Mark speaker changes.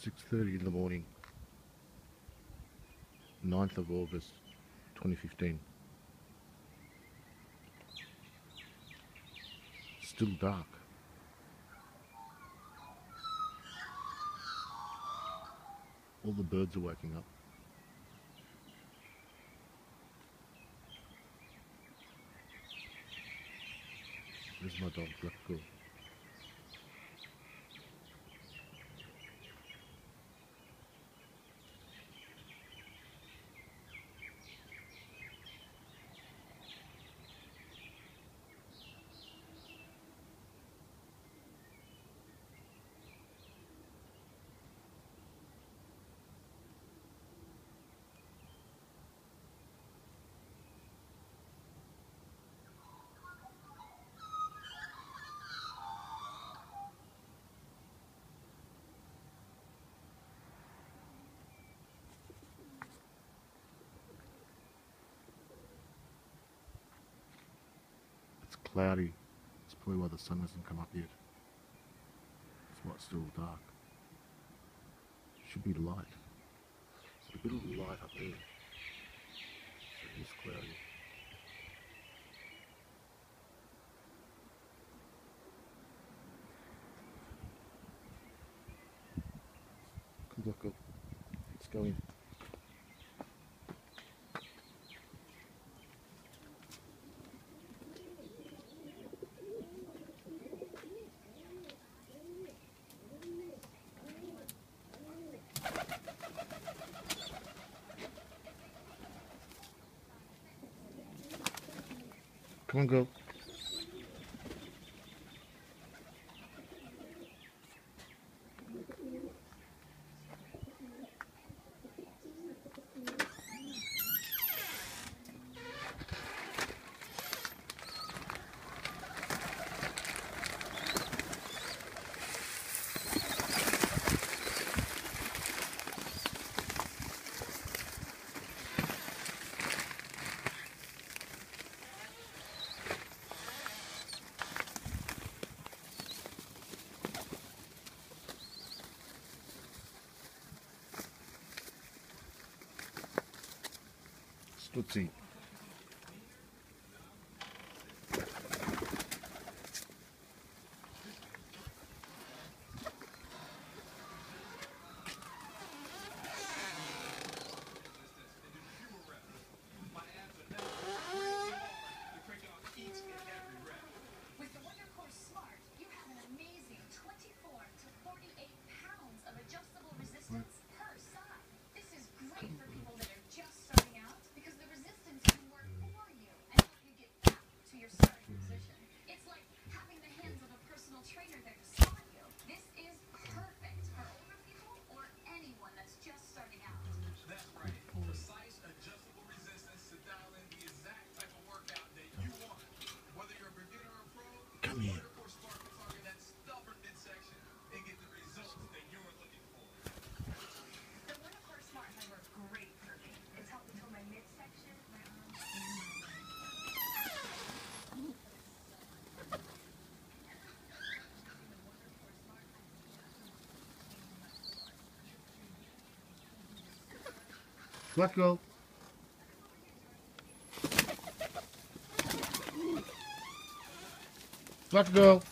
Speaker 1: 6:30 in the morning, 9th of August 2015. Still dark. All the birds are waking up. There's my dog, Black Girl. It's cloudy. That's probably why the sun hasn't come up yet. That's why it's still dark. Should be light. There's a bit of light up there. It is cloudy. Come look up. Let's go in. Come on, girl. Stutzi.
Speaker 2: With the WonderCore Smart, you have an amazing 24 to 48 pounds of adjustable resistance per side. This is great for people that are just starting out because the resistance can work for you and help you get back to your starting position. It's like having the hands of a personal trainer there to support you. This is perfect for older people or anyone that's just starting out.
Speaker 3: That's right. Precise adjustable resistance to dial in the exact type of workout that you want. Whether you're a beginner or pro,
Speaker 1: Come here.
Speaker 3: WonderCore Smart will target that stubborn midsection and get the results that you're looking for.
Speaker 2: The WonderCore Smart has worked great for me. It's helped me fill my midsection, my arms, and my
Speaker 1: Black Girl. Black Girl.